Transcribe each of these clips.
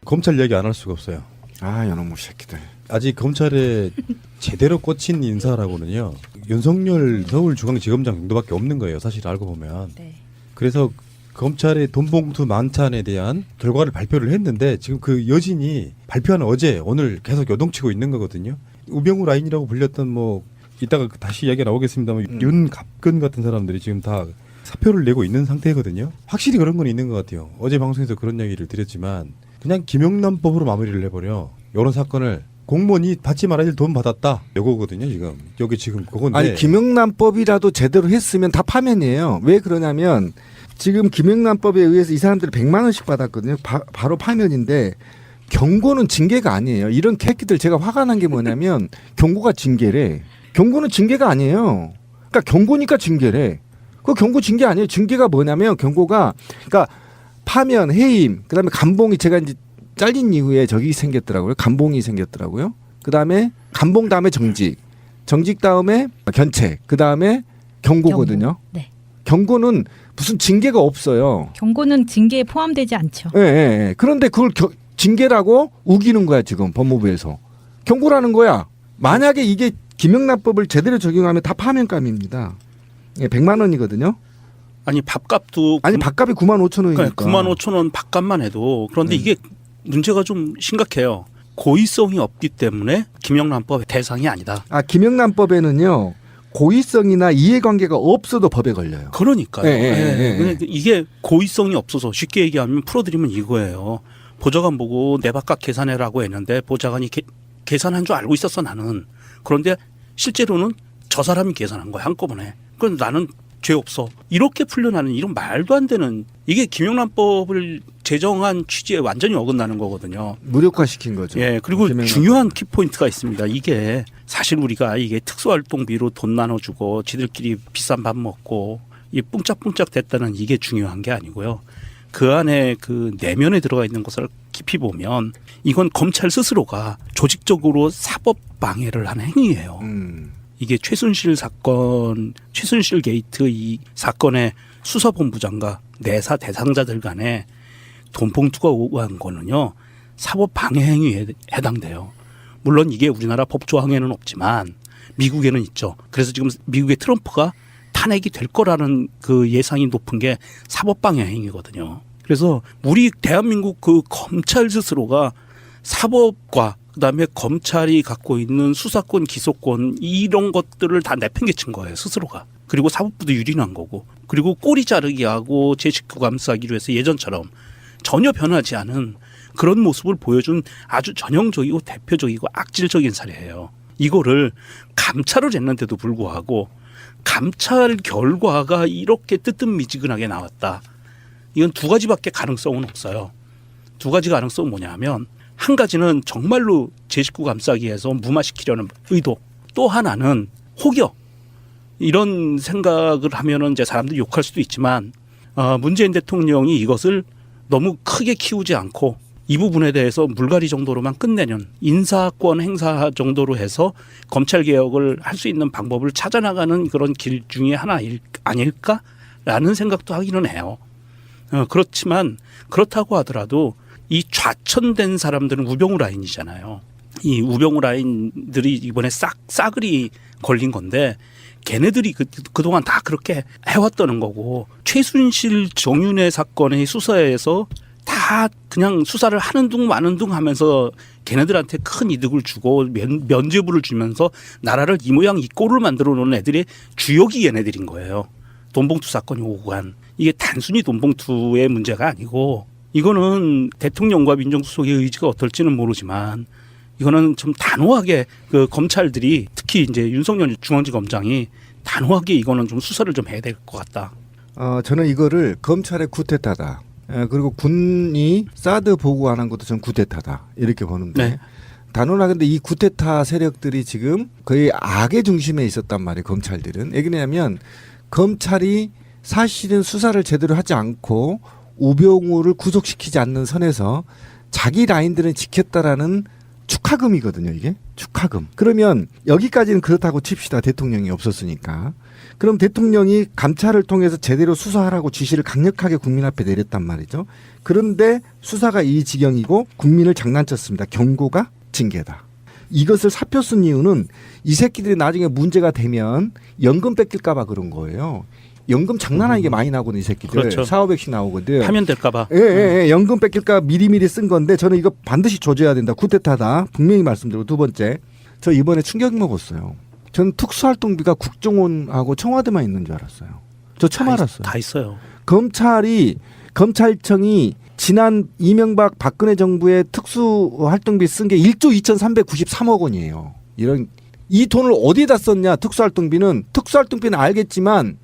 검찰 얘기 안 할 수가 없어요. 아, 이놈의 새끼들. 아직 검찰에 제대로 꽂힌 인사라고는요. 윤석열 서울중앙지검장 정도밖에 없는 거예요. 사실 알고 보면. 네. 그래서 검찰의 돈봉투 만찬에 대한 결과를 발표를 했는데 지금 그 여진이 발표한 어제 오늘 계속 요동치고 있는 거거든요. 우병우 라인이라고 불렸던 뭐 이따가 다시 이야기가 나오겠습니다만 윤갑근 같은 사람들이 지금 다 사표를 내고 있는 상태거든요. 확실히 그런 건 있는 것 같아요. 어제 방송에서 그런 얘기를 드렸지만 그냥 김영란법으로 마무리를 해버려. 이런 사건을 공무원이 받지 말아야 될 돈 받았다. 요거거든요 지금. 여기 지금 그건데. 아니 김영란법이라도 제대로 했으면 다 파면이에요. 왜 그러냐면 지금 김영란법에 의해서 이 사람들이 100만 원씩 받았거든요. 바로 파면인데 경고는 징계가 아니에요. 이런 캐끼들 제가 화가 난 게 뭐냐면 경고가 징계래. 경고는 징계가 아니에요. 그러니까 경고니까 징계래. 그 경고 징계 아니에요. 징계가 뭐냐면 경고가 그러니까 파면, 해임, 그다음에 감봉이 제가 이제 잘린 이후에 저기 생겼더라고요. 감봉이 생겼더라고요. 그다음에 감봉 다음에 정직, 정직 다음에 견책, 그다음에 경고거든요. 경고. 네. 경고는 무슨 징계가 없어요. 경고는 징계에 포함되지 않죠. 예, 예, 예. 그런데 그걸 징계라고 우기는 거야 지금 법무부에서. 경고라는 거야. 만약에 이게 김영란법을 제대로 적용하면 다 파면감입니다. 예, 100만 원이거든요. 아니 밥값도 아니 밥값이 9만 5천 원이니까. 9만 5천 원 밥값만 해도 그런데 이게 문제가 좀 심각해요. 고의성이 없기 때문에 김영란법의 대상이 아니다. 아 김영란법에는요 고의성이나 이해관계가 없어도 법에 걸려요. 그러니까요. 예, 예, 예, 예. 근데 이게 고의성이 없어서 쉽게 얘기하면 풀어드리면 이거예요. 보좌관 보고 내 밥값 계산해라고 했는데 보좌관이 계산한 줄 알고 있었어 나는. 그런데 실제로는 저 사람이 계산한 거야 한꺼번에. 그럼 나는 죄 없어. 이렇게 풀려나는 이런 말도 안 되는 이게 김영란법을 제정한 취지에 완전히 어긋나는 거거든요. 무력화시킨 거죠. 예, 그리고 중요한 키포인트가 있습니다. 이게 사실 우리가 이게 특수활동비로 돈 나눠주고 지들끼리 비싼 밥 먹고 이 뿡짝뿡짝 됐다는 이게 중요한 게 아니고요. 그 안에 그 내면에 들어가 있는 것을 깊이 보면 이건 검찰 스스로가 조직적으로 사법 방해를 하는 행위예요. 이게 최순실 사건, 최순실 게이트 이 사건의 수사본부장과 내사 대상자들 간에 돈봉투가 오간 거는요. 사법 방해 행위에 해당돼요. 물론 이게 우리나라 법조항에는 없지만 미국에는 있죠. 그래서 지금 미국의 트럼프가 탄핵이 될 거라는 그 예상이 높은 게 사법 방해 행위거든요. 그래서 우리 대한민국 그 검찰 스스로가 사법과 그다음에 검찰이 갖고 있는 수사권, 기소권 이런 것들을 다 내팽개친 거예요. 스스로가. 그리고 사법부도 유린한 거고. 그리고 꼬리 자르기 하고 제 식구 감싸기로 해서 예전처럼 전혀 변하지 않은 그런 모습을 보여준 아주 전형적이고 대표적이고 악질적인 사례예요. 이거를 감찰을 했는데도 불구하고 감찰 결과가 이렇게 뜨뜻미지근하게 나왔다. 이건 두 가지밖에 가능성은 없어요. 두 가지 가능성은 뭐냐 하면 한 가지는 정말로 제 식구 감싸기에서 무마시키려는 의도. 또 하나는 혹여 이런 생각을 하면은 이제 사람들이 욕할 수도 있지만 문재인 대통령이 이것을 너무 크게 키우지 않고 이 부분에 대해서 물갈이 정도로만 끝내는 인사권 행사 정도로 해서 검찰 개혁을 할 수 있는 방법을 찾아나가는 그런 길 중에 하나 아닐까라는 생각도 하기는 해요. 그렇지만 그렇다고 하더라도 이 좌천된 사람들은 우병우 라인이잖아요. 이 우병우 라인들이 이번에 싸그리 걸린 건데 걔네들이 그동안 다 그렇게 해왔다는 거고 최순실 정윤회 사건의 수사에서 다 그냥 수사를 하는 둥 마는 둥 하면서 걔네들한테 큰 이득을 주고 면죄부를 주면서 나라를 이 모양 이 꼴을 만들어 놓은 애들이 주역이 얘네들인 거예요. 돈봉투 사건이 오고 간. 이게 단순히 돈봉투의 문제가 아니고 이거는 대통령과 민정수석의 의지가 어떨지는 모르지만 이거는 좀 단호하게 그 검찰들이 특히 이제 윤석열 중앙지검장이 단호하게 이거는 좀 수사를 좀 해야 될 것 같다. 저는 이거를 검찰의 쿠데타다. 그리고 군이 사드 보고 안 한 것도 전 쿠데타다. 이렇게 보는데 네. 단호하게 근데 이 쿠데타 세력들이 지금 거의 악의 중심에 있었단 말이에요. 검찰들은. 왜냐하면 검찰이 사실은 수사를 제대로 하지 않고 우병우를 구속시키지 않는 선에서 자기 라인들은 지켰다라는 축하금이거든요, 이게. 축하금. 그러면 여기까지는 그렇다고 칩시다. 대통령이 없었으니까. 그럼 대통령이 감찰을 통해서 제대로 수사하라고 지시를 강력하게 국민 앞에 내렸단 말이죠. 그런데 수사가 이 지경이고 국민을 장난쳤습니다. 경고가 징계다. 이것을 사표 쓴 이유는 이 새끼들이 나중에 문제가 되면 연금 뺏길까 봐 그런 거예요. 연금 장난 아니게 많이 나거든, 이 새끼들. 그렇죠. 4,500씩 나오거든. 하면 될까봐. 예, 연금 뺏길까 미리미리 쓴 건데 저는 이거 반드시 조져야 된다. 쿠데타다. 분명히 말씀드리고 두 번째. 저 이번에 충격 먹었어요. 저는 특수활동비가 국정원하고 청와대만 있는 줄 알았어요. 저 처음 알았어요. 다 있어요. 검찰청이 지난 이명박 박근혜 정부의 특수활동비 쓴 게 1조 2,393억 원이에요. 이 돈을 어디에다 썼냐? 특수활동비는 알겠지만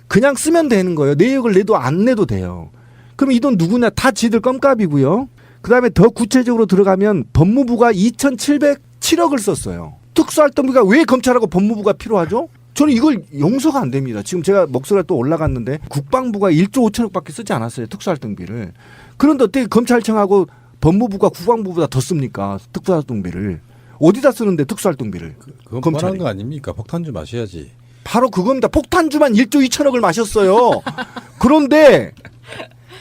그냥 쓰면 되는 거예요. 내역을 내도 안 내도 돼요. 그럼 이 돈 누구냐? 다 지들 껌값이고요. 그다음에 더 구체적으로 들어가면 법무부가 2,707억을 썼어요. 특수활동비가 왜 검찰하고 법무부가 필요하죠? 저는 이걸 용서가 안 됩니다. 지금 제가 목소리가 또 올라갔는데 국방부가 1조 5천억밖에 쓰지 않았어요. 특수활동비를. 그런데 어떻게 검찰청하고 법무부가 국방부보다 더 씁니까? 특수활동비를. 어디다 쓰는데 특수활동비를. 그건 검찰이. 뻔한 거 아닙니까? 폭탄주 마셔야지. 바로 그겁니다. 폭탄주만 1조 2천억을 마셨어요. 그런데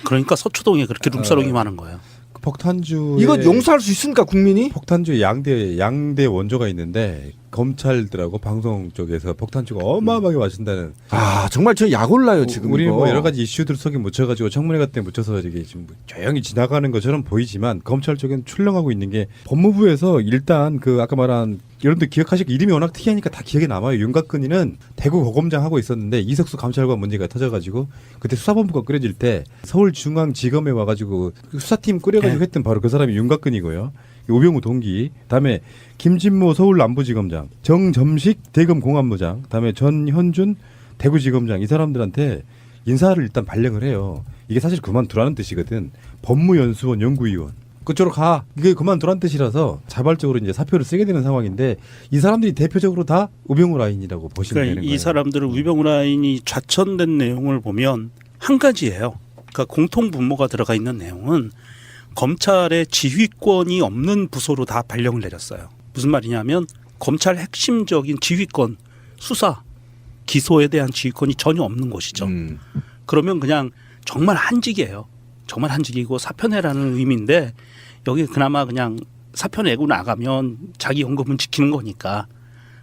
그러니까 서초동에 그렇게 룸사롱이 많은 거예요. 그 폭탄주 이거 용서할 수 있습니까, 국민이? 폭탄주의 양대 원조가 있는데 검찰들하고 방송 쪽에서 폭탄주가 어마어마하게 마신다는. 아, 정말 저 약올라요, 지금. 우리 이거. 뭐 여러 가지 이슈들 속에 묻혀가지고 청문회 같은 데 묻혀서 이게 지금 조용히 지나가는 것처럼 보이지만 검찰 쪽엔 출렁하고 있는 게 법무부에서 일단 그 아까 말한 여러분들 기억하실 이름이 워낙 특이하니까 다 기억에 남아요. 윤곽근이는 대구 고검장 하고 있었는데 이석수 감찰관 문제가 터져가지고 그때 수사본부가 꾸려질 때 서울중앙지검에 와가지고 수사팀 꾸려가지고 했던 바로 그 사람이 윤곽근이고요. 우병우 동기, 다음에 김진모 서울남부지검장, 정점식 대검공안부장, 다음에 전현준 대구지검장 이 사람들한테 인사를 일단 발령을 해요. 이게 사실 그만두라는 뜻이거든. 법무연수원 연구위원. 그쪽으로 가. 이게 그만두라는 뜻이라서 자발적으로 이제 사표를 쓰게 되는 상황인데 이 사람들이 대표적으로 다 우병우 라인이라고 보시면 그러니까 되는 거예요. 이 사람들은 우병우 라인이 좌천된 내용을 보면 한 가지예요. 그러니까 공통 분모가 들어가 있는 내용은 검찰의 지휘권이 없는 부서로 다 발령을 내렸어요. 무슨 말이냐면 검찰 핵심적인 지휘권, 수사, 기소에 대한 지휘권이 전혀 없는 곳이죠. 그러면 그냥 정말 한직이에요. 정말 한직이고 사표 내라는 의미인데 여기 그나마 그냥 사표 내고 나가면 자기 연금은 지키는 거니까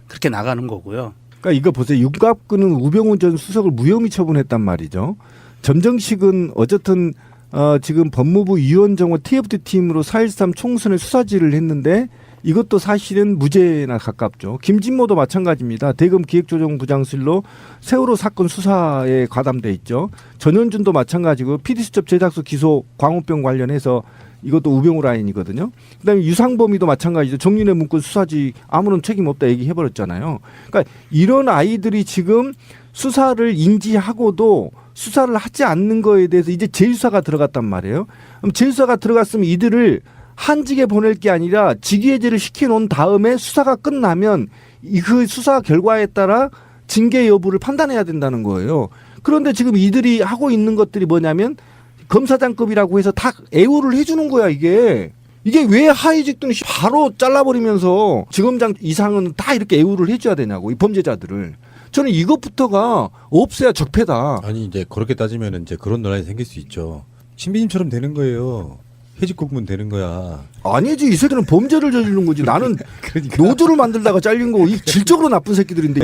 그렇게 나가는 거고요. 그러니까 이거 보세요. 윤곽근은 우병우 전 수석을 무혐의 처분했단 말이죠. 점정식은 어쨌든 지금 법무부 위원정호 TFT 팀으로 4.13 총선의 수사지를 했는데 이것도 사실은 무죄나 가깝죠. 김진모도 마찬가지입니다. 대검 기획조정부장실로 세월호 사건 수사에 가담돼 있죠. 전현준도 마찬가지고 PD수첩 제작소 기소 광우병 관련해서 이것도 우병우 라인이거든요. 그다음에 유상범이도 마찬가지죠. 정윤회 문건 수사지 아무런 책임 없다 얘기해버렸잖아요. 그러니까 이런 아이들이 지금 수사를 인지하고도 수사를 하지 않는 거에 대해서 이제 재수사가 들어갔단 말이에요. 그럼 재수사가 들어갔으면 이들을 한직에 보낼 게 아니라 직위해제를 시켜놓은 다음에 수사가 끝나면 그 수사 결과에 따라 징계 여부를 판단해야 된다는 거예요. 그런데 지금 이들이 하고 있는 것들이 뭐냐면 검사장급이라고 해서 다 애우를 해주는 거야 이게. 이게 왜 하위직등 바로 잘라버리면서 지검장 이상은 다 이렇게 애우를 해줘야 되냐고 이 범죄자들을. 저는 이것부터가 없어야 적폐다. 아니 이제 그렇게 따지면 이제 그런 논란이 생길 수 있죠. 신비님처럼 되는 거예요. 해직국문 되는 거야. 아니지 이 새끼는 범죄를 저지르는 거지. 나는 그러니까. 노조를 만들다가 잘린 거 이 질적으로 나쁜 새끼들인데.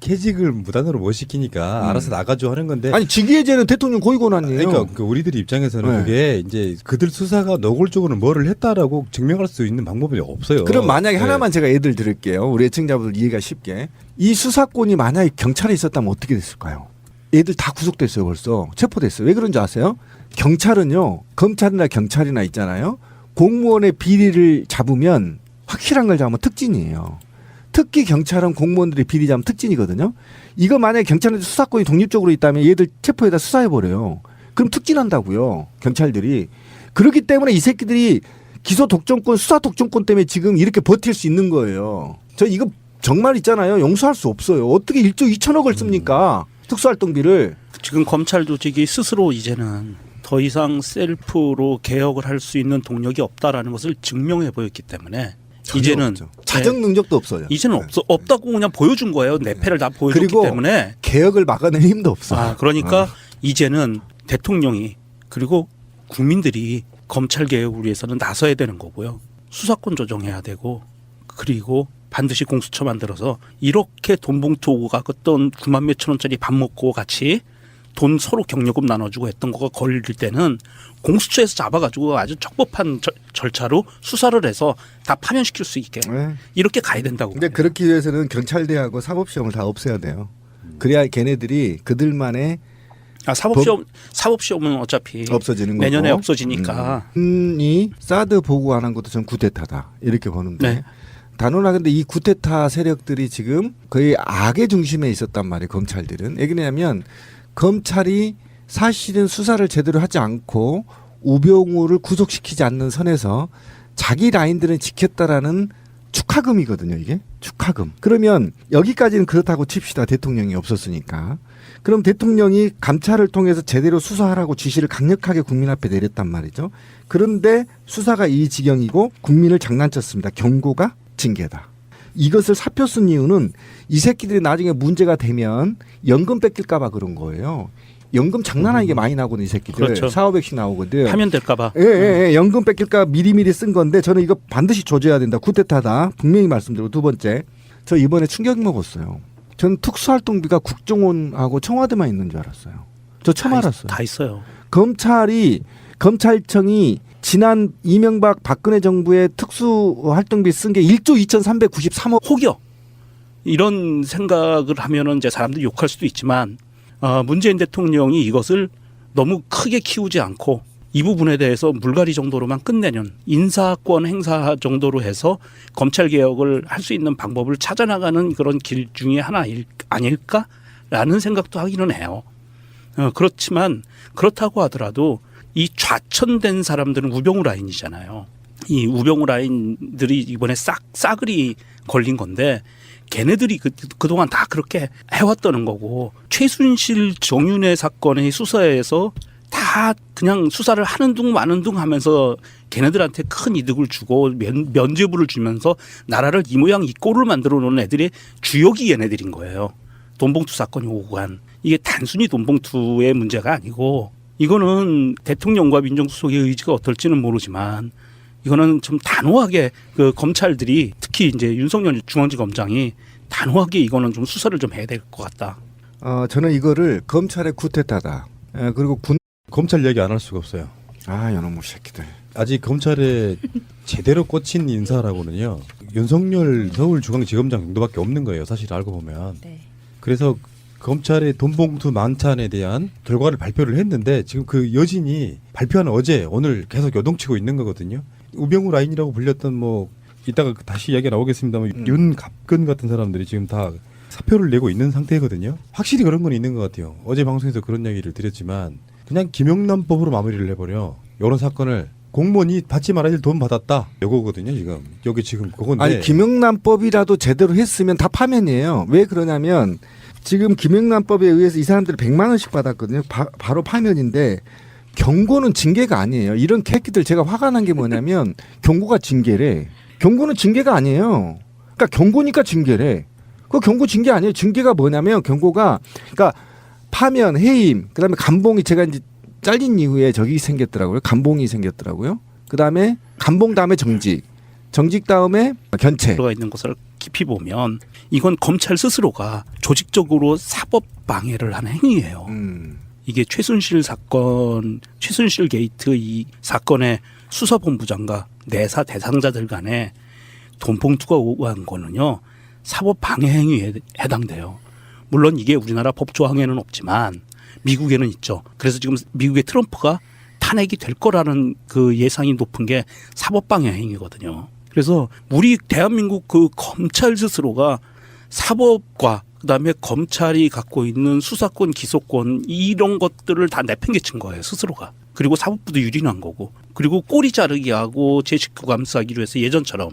해직을 무단으로 못 시키니까 알아서 나가줘 하는 건데. 아니 직위해제는 대통령 고위권한이에요. 그러니까 그 우리들 입장에서는 네. 그게 이제 그들 수사가 노골적으로 뭐를 했다라고 증명할 수 있는 방법이 없어요. 그럼 만약에 네. 하나만 제가 예를 들을게요. 우리 애청자분들 이해가 쉽게. 이 수사권이 만약에 경찰에 있었다면 어떻게 됐을까요? 애들 다 구속됐어요 벌써. 체포됐어요. 왜 그런지 아세요? 경찰은요. 검찰이나 경찰이나 있잖아요. 공무원의 비리를 잡으면 확실한 걸 잡으면 특진이에요. 특히 경찰은 공무원들의 비리 잡으면 특진이거든요. 이거 만약에 경찰한테 수사권이 독립적으로 있다면 얘들 체포해다 수사해버려요. 그럼 특진한다고요. 경찰들이. 그렇기 때문에 이 새끼들이 기소 독점권 수사 독점권 때문에 지금 이렇게 버틸 수 있는 거예요. 저 이거 정말 있잖아요. 용서할 수 없어요. 어떻게 1조 2천억을 씁니까? 특수활동비를. 지금 검찰 조직이 스스로 이제는 더 이상 셀프로 개혁을 할 수 있는 동력이 없다라는 것을 증명해 보였기 때문에 전혀 이제는 없죠. 자정 능력도 없어요. 이제는 없다고 그냥 보여준 거예요. 내패를 다 보여줬기 그리고 때문에. 개혁을 막아낼 힘도 없어요. 그러니까 이제는 대통령이 그리고 국민들이 검찰 개혁을 위해서는 나서야 되는 거고요. 수사권 조정해야 되고 그리고 반드시 공수처 만들어서 이렇게 돈 봉투 오고 갔던 9만 몇천 원짜리 밥 먹고 같이 돈 서로 경력금 나눠주고 했던 거가 걸릴 때는 공수처에서 잡아가지고 아주 적법한 절차로 수사를 해서 다 파면시킬 수 있게 네. 이렇게 가야 된다고. 근데 그렇기 위해서는 경찰대하고 사법시험을 다 없애야 돼요. 그래야 걔네들이 그들만의 사법시험은 어차피 없어지는 거고 내년에 없어지니까. 이 사드 보고 안 한 것도 전 구테타다 이렇게 보는데 네. 단언하게 근데 이 구테타 세력들이 지금 거의 악의 중심에 있었단 말이에요. 검찰들은. 왜냐하면 검찰이 사실은 수사를 제대로 하지 않고 우병우를 구속시키지 않는 선에서 자기 라인들은 지켰다라는 축하금이거든요. 이게 축하금. 그러면 여기까지는 그렇다고 칩시다. 대통령이 없었으니까. 그럼 대통령이 감찰을 통해서 제대로 수사하라고 지시를 강력하게 국민 앞에 내렸단 말이죠. 그런데 수사가 이 지경이고 국민을 장난쳤습니다. 경고가 징계다. 이것을 사표 쓴 이유는 이 새끼들이 나중에 문제가 되면 연금 뺏길까 봐 그런 거예요. 연금 장난 아니게 많이 나거든 이 새끼들. 그렇죠. 4,500씩 나오거든. 파면될까 봐. 예, 연금 뺏길까 미리미리 쓴 건데 저는 이거 반드시 조져야 된다. 구테타다. 분명히 말씀드리고 두 번째. 저 이번에 충격 먹었어요. 저는 특수활동비가 국정원하고 청와대만 있는 줄 알았어요. 저 처음 알았어요. 다 있어요. 검찰청이 지난 이명박 박근혜 정부의 특수활동비 쓴 게 1조 2,393억. 혹여 이런 생각을 하면은 이제 사람들이 욕할 수도 있지만 문재인 대통령이 이것을 너무 크게 키우지 않고 이 부분에 대해서 물갈이 정도로만 끝내는 인사권 행사 정도로 해서 검찰 개혁을 할 수 있는 방법을 찾아나가는 그런 길 중에 하나 아닐까라는 생각도 하기는 해요. 그렇지만 그렇다고 하더라도 이 좌천된 사람들은 우병우 라인이잖아요. 이 우병우 라인들이 이번에 싸그리 걸린 건데 걔네들이 그동안 다 그렇게 해왔다는 거고 최순실 정윤회 사건의 수사에서 다 그냥 수사를 하는 둥 마는 둥 하면서 걔네들한테 큰 이득을 주고 면죄부를 주면서 나라를 이 모양 이 꼴을 만들어 놓은 애들이 주역이 얘네들인 거예요. 돈봉투 사건이 오고 간. 이게 단순히 돈봉투의 문제가 아니고 이거는 대통령과 민정수석의 의지가 어떨지는 모르지만 이거는 좀 단호하게 그 검찰들이 특히 이제 윤석열 중앙지검장이 단호하게 이거는 좀 수사를 좀 해야 될 것 같다. 저는 이거를 검찰의 구테타다. 그리고 검찰 얘기 안 할 수가 없어요. 이놈의 새끼들. 아직 검찰에 제대로 꽂힌 인사라고는요. 윤석열 서울중앙지검장 정도밖에 없는 거예요. 사실 알고 보면. 네. 그래서 검찰의 돈봉투 만찬에 대한 결과를 발표를 했는데 지금 그 여진이 발표한 어제 오늘 계속 요동치고 있는 거거든요. 우병우 라인이라고 불렸던 뭐 이따가 다시 이야기가 나오겠습니다만 윤갑근 같은 사람들이 지금 다 사표를 내고 있는 상태거든요. 확실히 그런 건 있는 것 같아요. 어제 방송에서 그런 얘기를 드렸지만 그냥 김영란법으로 마무리를 해버려. 이런 사건을 공무원이 받지 말아야 될 돈 받았다. 요거거든요 지금. 여기 지금 그건데. 아니 김영란법이라도 제대로 했으면 다 파면이에요. 왜 그러냐면 지금 김영란법에 의해서 이 사람들이 100만 원씩 받았거든요. 바로 파면인데 경고는 징계가 아니에요. 이런 캐끼들 제가 화가 난 게 뭐냐면 경고가 징계래. 경고는 징계가 아니에요. 그러니까 경고니까 징계래. 그 경고 징계 아니에요. 징계가 뭐냐면 경고가 그러니까 파면, 해임, 그다음에 감봉이 제가 이제 잘린 이후에 저기 생겼더라고요. 감봉이 생겼더라고요. 그다음에 감봉 다음에 정직 다음에 견책. 들어가 있는 것을 깊이 보면 이건 검찰 스스로가 조직적으로 사법 방해를 하는 행위예요. 이게 최순실 사건, 최순실 게이트 이 사건의 수사본부장과 내사 대상자들 간에 돈봉투가 오고 한 거는요. 사법 방해 행위에 해당돼요. 물론 이게 우리나라 법조항에는 없지만 미국에는 있죠. 그래서 지금 미국의 트럼프가 탄핵이 될 거라는 그 예상이 높은 게 사법 방해 행위거든요. 그래서 우리 대한민국 그 검찰 스스로가 사법과 그다음에 검찰이 갖고 있는 수사권, 기소권 이런 것들을 다 내팽개친 거예요. 스스로가. 그리고 사법부도 유린한 거고. 그리고 꼬리 자르기 하고 제 식구 감싸기로 해서 예전처럼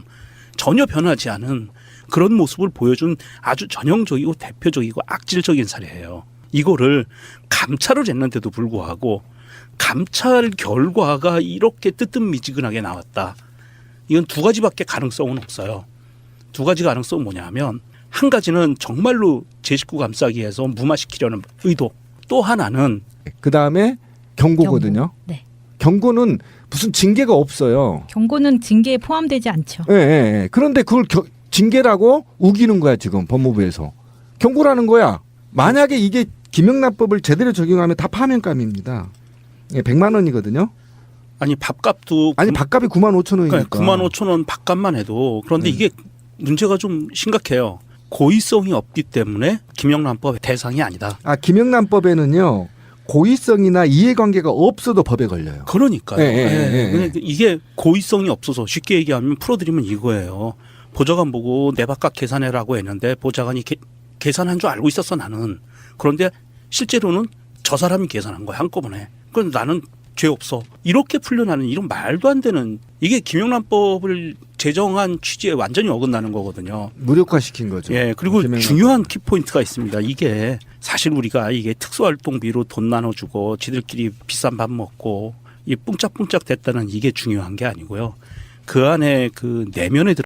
전혀 변하지 않은 그런 모습을 보여준 아주 전형적이고 대표적이고 악질적인 사례예요. 이거를 감찰을 했는데도 불구하고 감찰 결과가 이렇게 뜨뜻미지근하게 나왔다. 이건 두 가지밖에 가능성은 없어요. 두 가지 가능성은 뭐냐면 한 가지는 정말로 제 식구 감싸기에서 무마시키려는 의도. 또 하나는 그 다음에 경고거든요. 경고. 네. 경고는 무슨 징계가 없어요. 경고는 징계에 포함되지 않죠. 예, 예, 예. 그런데 그걸 징계라고 우기는 거야 지금 법무부에서. 경고라는 거야. 만약에 이게 김영란법을 제대로 적용하면 다 파면감입니다. 예, 100만 원이거든요. 아니 밥값도 아니 밥값이 9만 5천 원이니까. 그러니까 9만 5천 원 밥값만 해도 그런데 이게 문제가 좀 심각해요. 고의성이 없기 때문에 김영란법의 대상이 아니다. 아 김영란법에는요 고의성이나 이해관계가 없어도 법에 걸려요. 그러니까요. 예, 예, 예, 근데 이게 고의성이 없어서 쉽게 얘기하면 풀어드리면 이거예요. 보좌관 보고 내 밥값 계산해라고 했는데 보좌관이 계산한 줄 알고 있었어 나는. 그런데 실제로는 저 사람이 계산한 거야 한꺼번에. 그럼 나는 죄 없어. 이렇게 풀려나는 이런 말도 안 되는 이게 김영란법을 제정한 취지에 완전히 어긋나는 거거든요. 무력화시킨 거죠. 예, 그리고 김영란법. 중요한 키포인트가 있습니다. 이게 사실 우리가 이게 특수활동비로 돈 나눠주고 지들끼리 비싼 밥 먹고 이 뿡짝뿡짝 됐다는 이게 중요한 게 아니고요. 그 안에 그 내면에